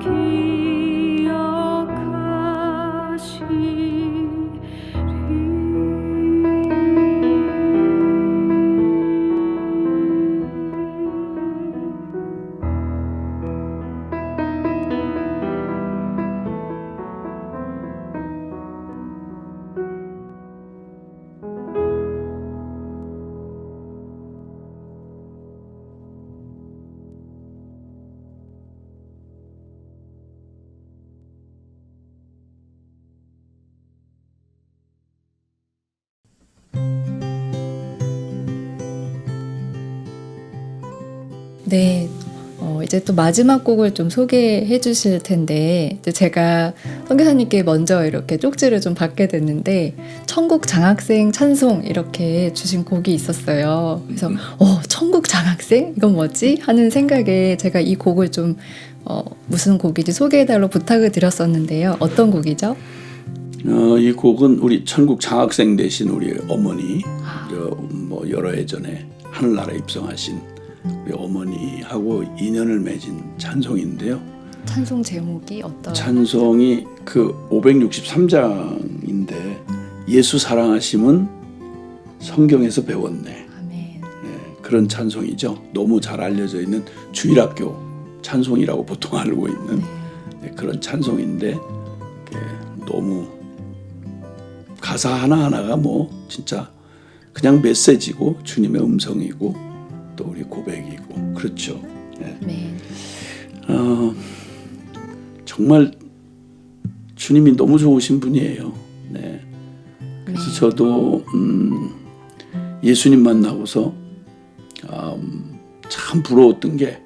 네, 이제 또 마지막 곡을 좀 소개해 주실 텐데 이제 제가 선교사님께 먼저 이렇게 쪽지를 좀 받게 됐는데 천국 장학생 찬송 이렇게 주신 곡이 있었어요. 그래서 천국 장학생? 이건 뭐지? 하는 생각에 제가 이 곡을 좀 무슨 곡인지 소개해달라고 부탁을 드렸었는데요. 어떤 곡이죠? 이 곡은 우리 천국 장학생 되신 우리 어머니, 뭐 여러 해 전에 하늘나라 입성하신 우리 어머니하고 인연을 맺은 찬송인데요. 찬송 제목이 어떤? 찬송이 그 563장인데 예수 사랑하심은 성경에서 배웠네. 아멘. 네, 그런 찬송이죠. 너무 잘 알려져 있는 주일학교 찬송이라고 보통 알고 있는 네, 그런 찬송인데 너무 가사 하나하나가 뭐 진짜 그냥 메시지고 주님의 음성이고 또 우리 고백이고 그렇죠. 네. 네. 정말 주님이 너무 좋으신 분이에요. 네. 그래서 저도 예수님 만나고서 참 부러웠던 게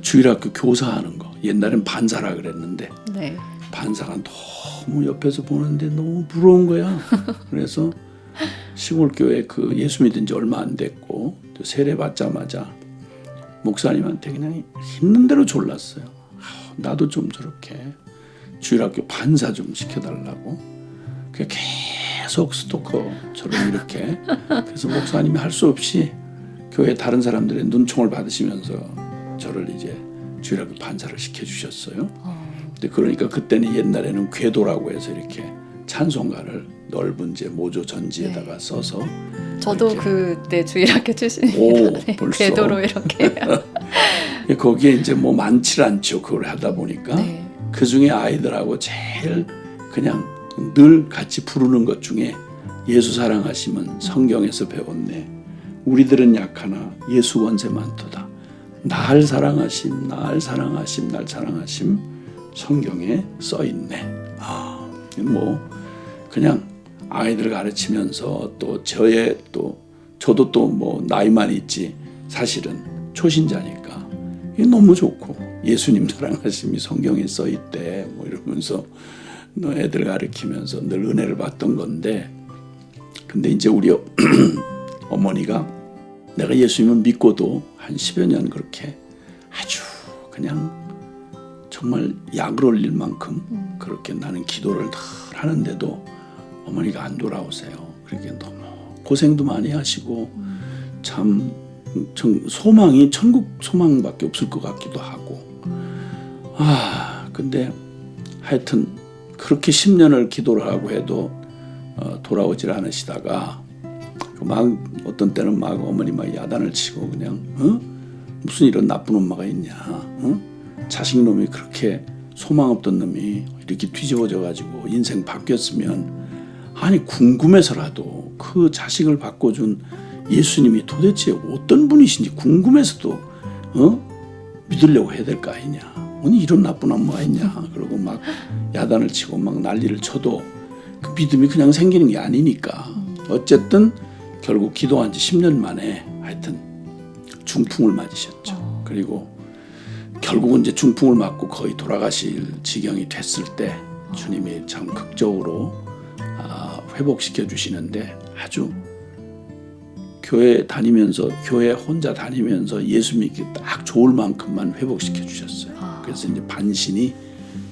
주일학교 교사하는 거. 옛날엔 반사라 그랬는데 네. 반사가 너무 옆에서 보는데 너무 부러운 거야. 그래서 시골 교회 그 예수 믿은 지 얼마 안 됐고 또 세례 받자마자 목사님한테 그냥 있는 대로 졸랐어요. 나도 좀 저렇게 주일학교 반사 좀 시켜달라고. 그냥 계속 스토커처럼 이렇게. 그래서 목사님이 할 수 없이 교회 다른 사람들의 눈총을 받으시면서 저를 이제 주일학교 반사를 시켜주셨어요. 근데 그러니까 그때는 옛날에는 궤도라고 해서 이렇게 찬송가를 넓은 이제 모조 전지에다가 네. 써서 저도 이렇게. 그때 주일학교 오, 출신입니다. 네, 벌써. 궤도로 이렇게. 거기에 이제 뭐 많지 않죠. 그걸 하다 보니까 네. 그 중에 아이들하고 제일 그냥 늘 같이 부르는 것 중에 예수 사랑하심은 성경에서 배웠네. 우리들은 약하나 예수 원세 많도다. 날 사랑하심, 날 사랑하심, 날 사랑하심 성경에 써 있네. 뭐 그냥 아이들 가르치면서 또 저도 또 뭐 나이만 있지 사실은 초신자니까 이게 너무 좋고 예수님 사랑하심이 성경에 써 있대 뭐 이러면서 너 애들 가르치면서 늘 은혜를 받던 건데 근데 이제 우리 어머니가 내가 예수님을 믿고도 한 10여 년 그렇게 아주 그냥 정말 약을 올릴 만큼 그렇게 나는 기도를 늘 하는데도 어머니가 안 돌아오세요. 그렇게 너무 고생도 많이 하시고 참 소망이 천국 소망밖에 없을 것 같기도 하고 근데 하여튼 그렇게 10년을 기도를 하고 해도 돌아오질 않으시다가 막 어떤 때는 막 어머니 막 야단을 치고 그냥 무슨 이런 나쁜 엄마가 있냐 자식놈이 그렇게 소망 없던 놈이 이렇게 뒤집어져 가지고 인생 바뀌었으면 아니 궁금해서라도 그 자식을 바꿔준 예수님이 도대체 어떤 분이신지 궁금해서도 믿으려고 해야 될 거 아니냐. 아니 이런 나쁜 엄마가 있냐. 그러고 막 야단을 치고 막 난리를 쳐도 그 믿음이 그냥 생기는 게 아니니까 어쨌든 결국 기도한 지 10년 만에 하여튼 중풍을 맞으셨죠. 그리고 결국은 이제 중풍을 맞고 거의 돌아가실 지경이 됐을 때 주님이 참 극적으로 회복시켜 주시는데 아주 교회 혼자 다니면서 예수 믿기 딱 좋을 만큼만 회복시켜 주셨어요. 그래서 이제 반신이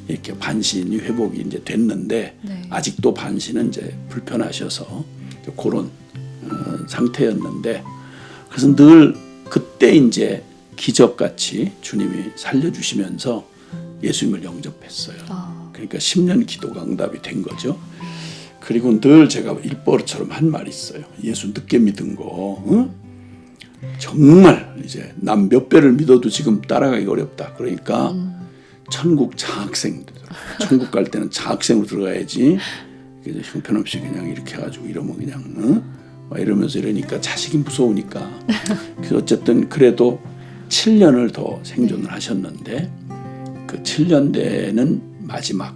회복이 이제 됐는데 네. 아직도 반신은 이제 불편하셔서 그런 상태였는데 그래서 늘 그때 이제 기적같이 주님이 살려주시면서 예수님을 영접했어요. 그러니까 10년 기도가 응답이 된 거죠. 그리고 늘 제가 일버릇처럼 한 말이 있어요. 예수 늦게 믿은 거 정말 이제 남 몇 배를 믿어도 지금 따라가기 어렵다. 그러니까 천국 장학생 갈 때는 장학생으로 들어가야지. 형편없이 그냥 이렇게 해가지고 이러면 그냥 막 이러면서 이러니까 자식이 무서우니까. 그래서 어쨌든 그래도 7년을 더 생존을 하셨는데 그 7년 되는 마지막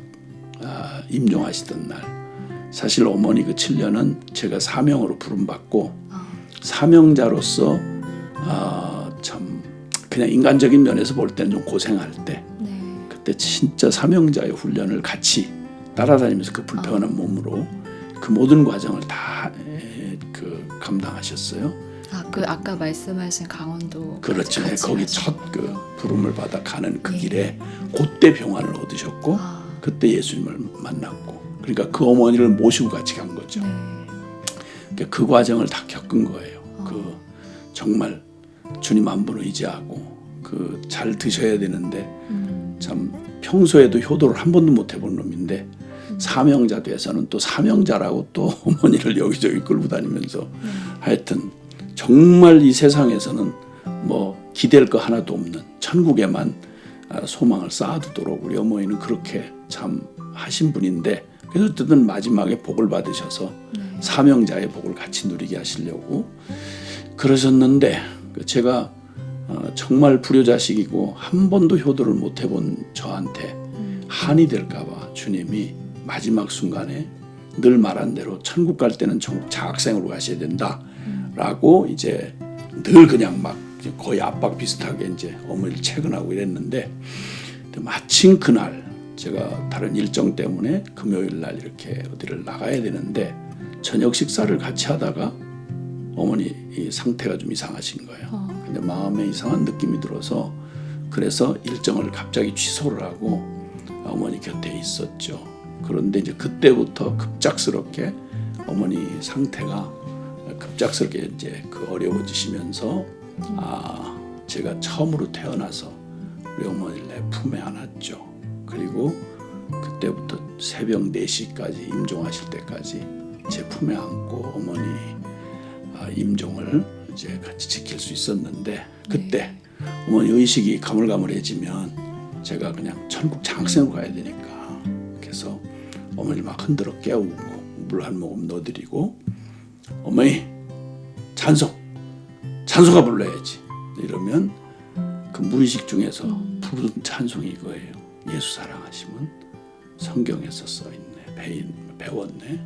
임종하시던 날 사실 어머니 그 7년은 제가 사명으로 부름받고 사명자로서 참 그냥 인간적인 면에서 볼 때는 좀 고생할 때 그때 진짜 사명자의 훈련을 같이 따라다니면서 그 불편한 몸으로 그 모든 과정을 다 감당하셨어요. 아까 말씀하신 강원도 그렇죠. 거기 첫 그 부름을 받아 가는 그 길에 그때 평안을 얻으셨고 그때 예수님을 만났고 그러니까 그 어머니를 모시고 같이 간 거죠. 네. 그러니까 그 과정을 다 겪은 거예요. 그 정말 주님 한 분을 의지하고 그 잘 드셔야 되는데 참 평소에도 효도를 한 번도 못 해본 놈인데 사명자 돼서는 또 사명자라고 또 어머니를 여기저기 끌고 다니면서 하여튼 정말 이 세상에서는 뭐 기댈 거 하나도 없는 천국에만 소망을 쌓아두도록 우리 어머니는 그렇게 참 하신 분인데, 그래서 어쨌든 마지막에 복을 받으셔서 사명자의 복을 같이 누리게 하시려고 그러셨는데, 제가 정말 불효자식이고 한 번도 효도를 못 해본 저한테 한이 될까봐 주님이 마지막 순간에 늘 말한 대로 천국 갈 때는 전국 장학생으로 가셔야 된다라고 이제 늘 그냥 막 거의 압박 비슷하게 이제 어머니를 채근하고 이랬는데, 마침 그날 제가 다른 일정 때문에 금요일 날 이렇게 어디를 나가야 되는데 저녁 식사를 같이 하다가 어머니 이 상태가 좀 이상하신 거예요. 근데 마음에 이상한 느낌이 들어서 그래서 일정을 갑자기 취소를 하고 어머니 곁에 있었죠. 그런데 이제 그때부터 급작스럽게 어머니 상태가 급작스럽게 이제 어려워지시면서 제가 처음으로 태어나서 우리 어머니를 내 품에 안았죠. 그리고 그때부터 새벽 4시까지 임종하실 때까지 제 품에 안고 어머니 임종을 이제 같이 지킬 수 있었는데, 그때 어머니 의식이 가물가물해지면 제가 그냥 천국 장학생으로 가야 되니까, 그래서 어머니 막 흔들어 깨우고 물 한 모금 넣어드리고 어머니 찬송가 불러야지 이러면 그 무의식 중에서 부르는 찬송이 이거예요. 예수 사랑하심은 성경에서 써있네, 배웠네.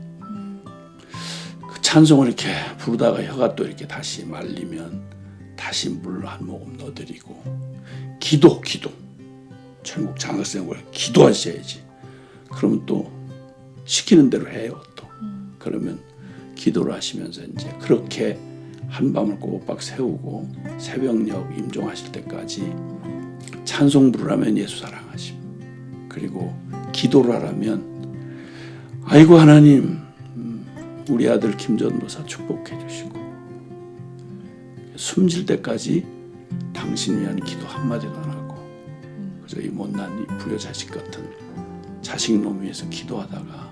그 찬송을 이렇게 부르다가 혀가 또 이렇게 다시 말리면 다시 물 한 모금 넣어드리고 기도 천국 장학생으로 기도하셔야지. 그러면 또 시키는 대로 해요. 또 그러면 기도를 하시면서 이제 그렇게 한밤을 꼬박꼬박 세우고 새벽녘 임종하실 때까지 찬송 부르라면 예수 사랑하심, 그리고 기도를 하라면 아이고 하나님 우리 아들 김전도사 축복해 주시고, 숨질 때까지 당신 위한 기도 한마디도 안 하고 그저 이 못난 이 불효자식 같은 자식놈 위해서 기도하다가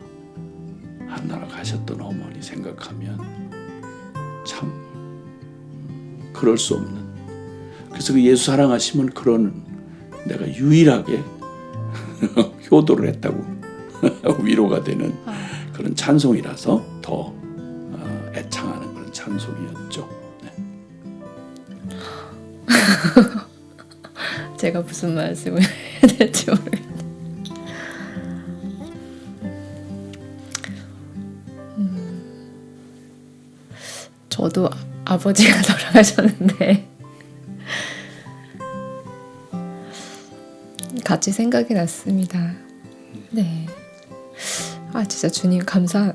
한나라 가셨던 어머니 생각하면 참 그럴 수 없는, 그래서 그 예수 사랑하시면 그런 내가 유일하게 효도를 했다고 위로가 되는 그런 찬송이라서 더 애창하는 그런 찬송이었죠. 네. 제가 무슨 말씀을 해야 될지 모르겠어요. 저도 아버지가 돌아가셨는데 같이 생각이 났습니다. 네. 진짜 주님 감사한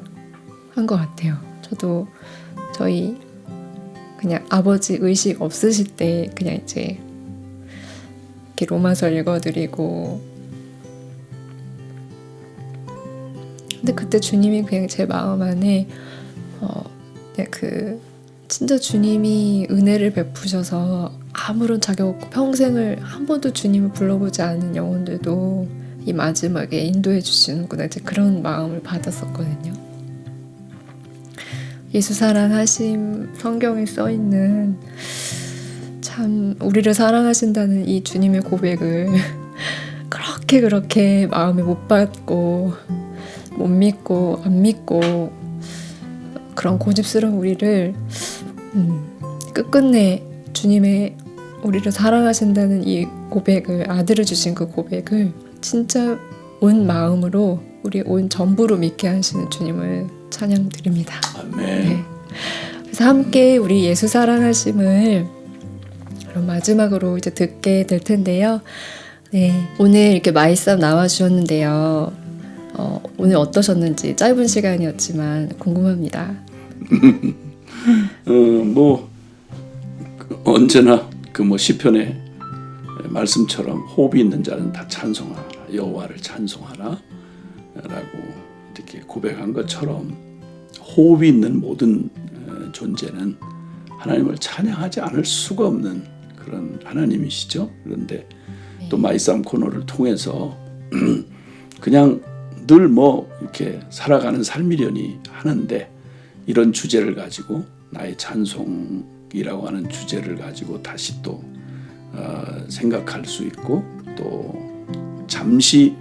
것 같아요. 저도 저희 그냥 아버지 의식 없으실 때 그냥 이제 이렇게 로마서 읽어드리고, 근데 그때 주님이 그냥 제 마음 안에 그냥 진짜 주님이 은혜를 베푸셔서 아무런 자격 없고 평생을 한 번도 주님을 불러보지 않은 영혼들도 이 마지막에 인도해 주시는구나, 이제 그런 마음을 받았었거든요. 예수 사랑하심 성경에 써있는 참 우리를 사랑하신다는 이 주님의 고백을 그렇게 마음에 못 받고 못 믿고 안 믿고 그런 고집스러운 우리를 끝끝내 주님의 우리를 사랑하신다는 이 고백을, 아들을 주신 그 고백을 진짜 온 마음으로 우리 온 전부로 믿게 하시는 주님을 찬양드립니다. 아멘. 네. 그래서 함께 우리 예수 사랑하심을 그럼 마지막으로 이제 듣게 될 텐데요. 네, 오늘 이렇게 말씀 나와주셨는데요. 오늘 어떠셨는지 짧은 시간이었지만 궁금합니다. 언제나 시편의 말씀처럼 호흡이 있는 자는 다 찬송하라, 여호와를 찬송하라 라고 이렇게 고백한 것처럼 호흡이 있는 모든 존재는 하나님을 찬양하지 않을 수가 없는 그런 하나님이시죠. 그런데 또 마이싸움 코너를 통해서 그냥 늘 뭐 이렇게 살아가는 삶이려니 하는데 이런 주제를 가지고 나의 찬송이라고 하는 주제를 가지고 다시 또 생각할 수 있고 또 잠시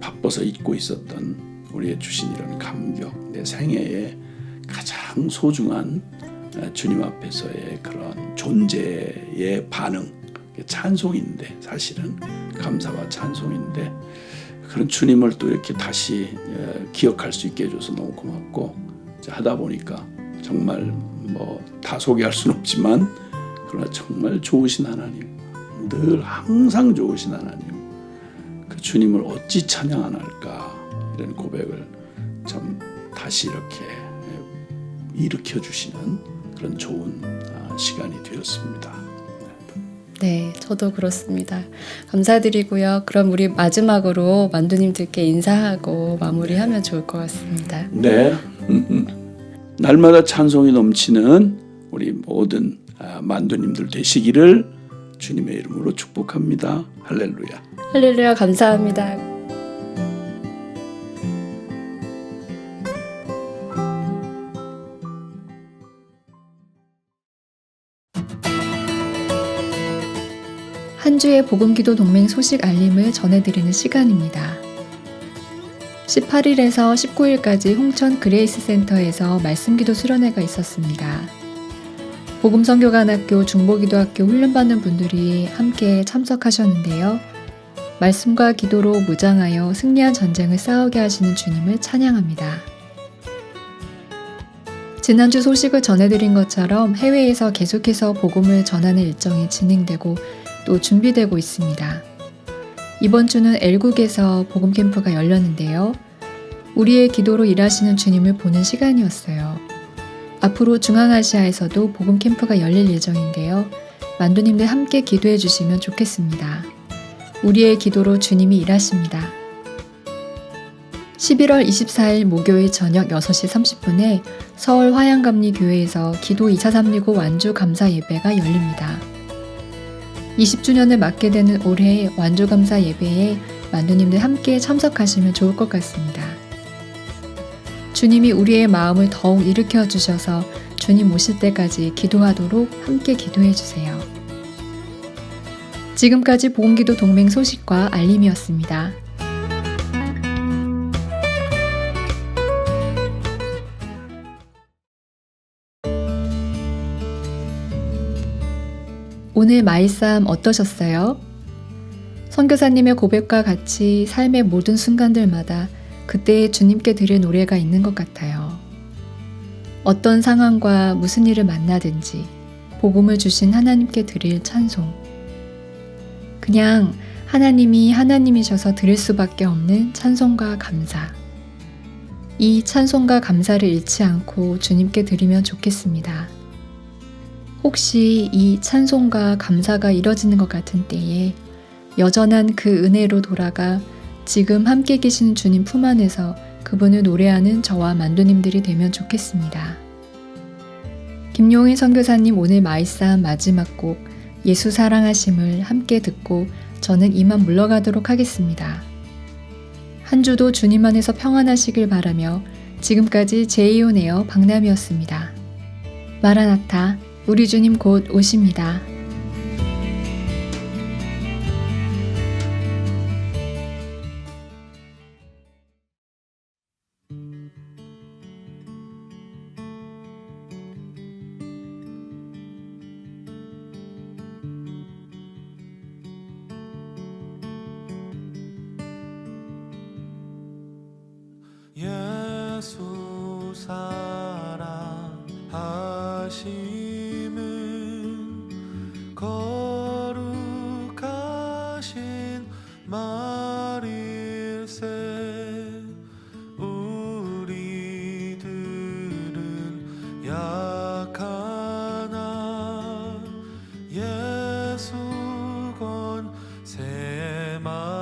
바빠서 잊고 있었던 우리의 주신 이런 감격, 내 생애의 가장 소중한 주님 앞에서의 그런 존재의 반응, 찬송인데 사실은 감사와 찬송인데 그런 주님을 또 이렇게 다시 기억할 수 있게 해줘서 너무 고맙고 하다 보니까 정말 뭐 다 소개할 수는 없지만 그러나 정말 좋으신 하나님, 늘 항상 좋으신 하나님, 그 주님을 어찌 찬양 안 할까 이런 고백을 참 다시 이렇게 일으켜 주시는 그런 좋은 시간이 되었습니다. 네, 저도 그렇습니다. 감사드리고요. 그럼 우리 마지막으로 만두님들께 인사하고 마무리하면 좋을 것 같습니다. 네. 날마다 찬송이 넘치는 우리 모든 만두님들 되시기를 주님의 이름으로 축복합니다. 할렐루야. 할렐루야, 감사합니다. 한 주의 복음기도 동맹 소식 알림을 전해드리는 시간입니다. 18일에서 19일까지 홍천 그레이스 센터에서 말씀기도 수련회가 있었습니다. 복음선교관학교 중보기도학교 훈련받는 분들이 함께 참석하셨는데요. 말씀과 기도로 무장하여 승리한 전쟁을 싸우게 하시는 주님을 찬양합니다. 지난주 소식을 전해드린 것처럼 해외에서 계속해서 복음을 전하는 일정이 진행되고 또 준비되고 있습니다. 이번 주는 엘국에서 복음 캠프가 열렸는데요. 우리의 기도로 일하시는 주님을 보는 시간이었어요. 앞으로 중앙아시아에서도 복음 캠프가 열릴 예정인데요. 만두님들 함께 기도해 주시면 좋겠습니다. 우리의 기도로 주님이 일하십니다. 11월 24일 목요일 저녁 6시 30분에 서울 화양감리교회에서 기도 2439 완주 감사 예배가 열립니다. 20주년을 맞게 되는 올해 완주감사 예배에 만두님들 함께 참석하시면 좋을 것 같습니다. 주님이 우리의 마음을 더욱 일으켜 주셔서 주님 오실 때까지 기도하도록 함께 기도해 주세요. 지금까지 복음기도 동맹 소식과 알림이었습니다. 오늘 마이싸움 어떠셨어요? 선교사님의 고백과 같이 삶의 모든 순간들마다 그때의 주님께 드릴 노래가 있는 것 같아요. 어떤 상황과 무슨 일을 만나든지 복음을 주신 하나님께 드릴 찬송. 그냥 하나님이 하나님이셔서 드릴 수밖에 없는 찬송과 감사. 이 찬송과 감사를 잃지 않고 주님께 드리면 좋겠습니다. 혹시 이 찬송과 감사가 이뤄지는 것 같은 때에 여전한 그 은혜로 돌아가 지금 함께 계시는 주님 품 안에서 그분을 노래하는 저와 만두님들이 되면 좋겠습니다. 김용희 선교사님 오늘 마이싸움 마지막 곡 예수 사랑하심을 함께 듣고 저는 이만 물러가도록 하겠습니다. 한 주도 주님 안에서 평안하시길 바라며 지금까지 제이온에어 박남이었습니다. 마라나타 우리 주님 곧 오십니다. 예수 사랑하심은 거룩하신 말일세. 우리들은 약하나 예수 권세 말